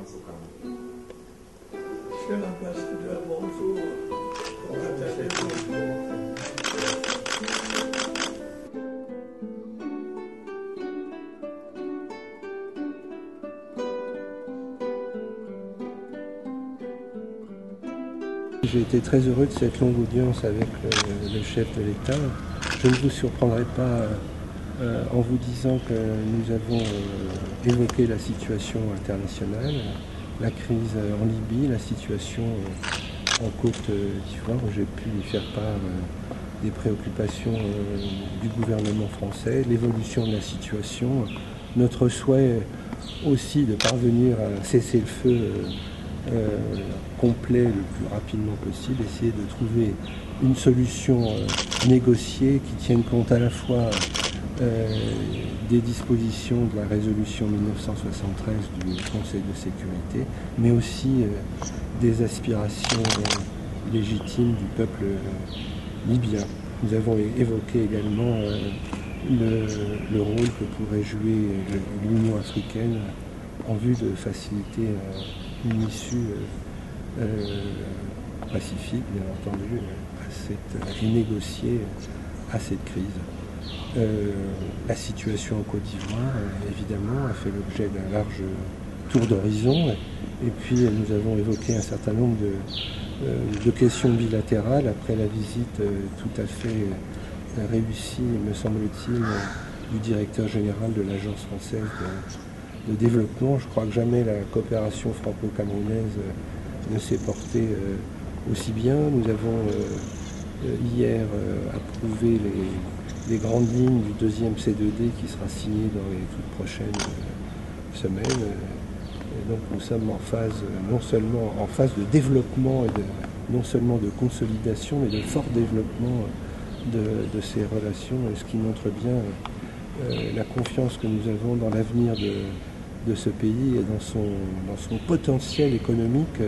France au Cameroun? Monsieur l'ambassadeur, bonjour. J'ai été très heureux de cette longue audience avec le chef de l'État. Je ne vous surprendrai pas en vous disant que nous avons évoqué la situation internationale, la crise en Libye, la situation en Côte d'Ivoire, où j'ai pu lui faire part des préoccupations du gouvernement français, l'évolution de la situation, notre souhait aussi de parvenir à cesser le feu complet le plus rapidement possible, essayer de trouver une solution négociée qui tienne compte à la fois des dispositions de la résolution 1973 du Conseil de sécurité, mais aussi des aspirations légitimes du peuple libyen. Nous avons évoqué également le rôle que pourrait jouer l'Union africaine en vue de faciliter une issue pacifique, bien entendu, et négociée à cette crise. La situation en Côte d'Ivoire, évidemment, a fait l'objet d'un large tour d'horizon. Et puis, nous avons évoqué un certain nombre de questions bilatérales après la visite tout à fait réussie, me semble-t-il, du directeur général de l'Agence française de développement. Je crois que jamais la coopération franco-camerounaise ne s'est portée aussi bien. Nous avons hier approuvé les grandes lignes du deuxième C2D qui sera signé dans les toutes prochaines semaines. Et donc nous sommes en phase, non seulement en phase de développement et non seulement de consolidation, mais de fort développement de ces relations, ce qui montre bien la confiance que nous avons dans l'avenir de ce pays et dans son potentiel économique,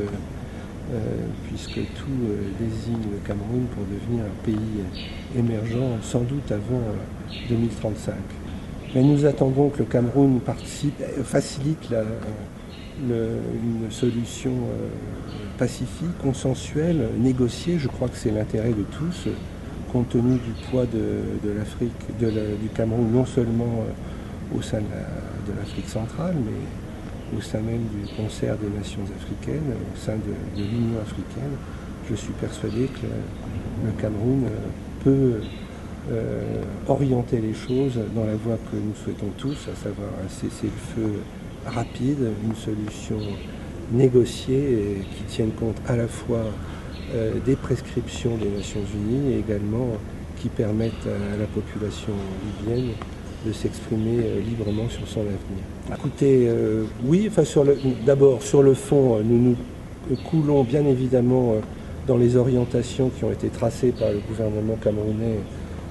puisque tout désigne le Cameroun pour devenir un pays émergent sans doute avant 2035. Mais nous attendons que le Cameroun facilite une solution pacifique, consensuelle, négociée. Je crois que c'est l'intérêt de tous, compte tenu du poids de l'Afrique, du Cameroun, non seulement au sein de l'Afrique centrale, mais au sein même du concert des nations africaines, au sein de l'Union africaine. Je suis persuadé que le Cameroun peut orienter les choses dans la voie que nous souhaitons tous, à savoir un cessez-le-feu rapide, une solution négociée et qui tienne compte à la fois des prescriptions des Nations Unies et également qui permettent à la population libyenne de s'exprimer librement sur son avenir. Écoutez, oui, d'abord sur le fond, nous coulons bien évidemment dans les orientations qui ont été tracées par le gouvernement camerounais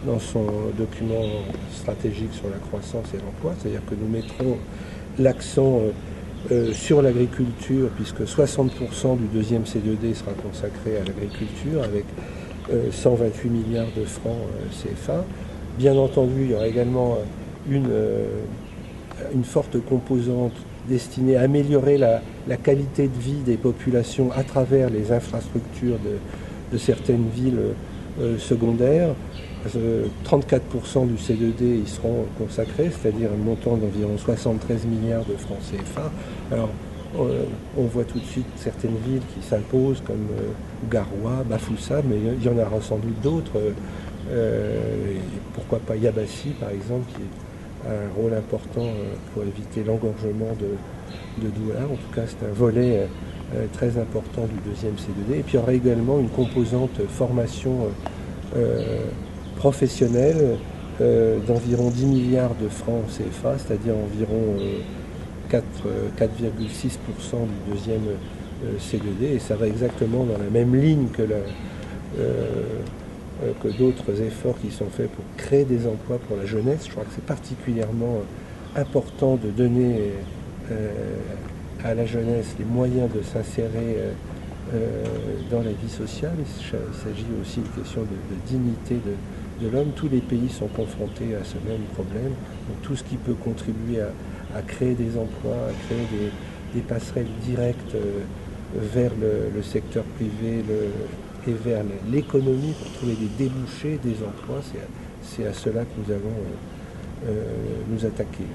dans son document stratégique sur la croissance et l'emploi, c'est-à-dire que nous mettrons l'accent sur l'agriculture, puisque 60% du deuxième C2D sera consacré à l'agriculture, avec 128 milliards de francs CFA. Bien entendu, il y aura également une forte composante destinée à améliorer la qualité de vie des populations à travers les infrastructures de certaines villes secondaires. 34% du C2D y seront consacrés, c'est-à-dire un montant d'environ 73 milliards de francs CFA. Alors, on voit tout de suite certaines villes qui s'imposent comme Garoua, Bafoussa, mais il y en aura sans doute d'autres. Pourquoi pas Yabassi, par exemple, qui a un rôle important pour éviter l'engorgement de Douala. En tout cas, c'est un volet très important du deuxième C2D. Et puis, il y aura également une composante formation professionnelle d'environ 10 milliards de francs CFA, c'est-à-dire environ 4,6% du deuxième C2D, et ça va exactement dans la même ligne que d'autres efforts qui sont faits pour créer des emplois pour la jeunesse. Je crois que c'est particulièrement important de donner à la jeunesse les moyens de s'insérer dans la vie sociale. Il s'agit aussi d'une question de dignité de l'homme. Tous les pays sont confrontés à ce même problème. Donc tout ce qui peut contribuer à créer des emplois, à créer des passerelles directes vers le secteur privé et vers l'économie pour trouver des débouchés, des emplois. C'est à cela que nous allons nous attaquer.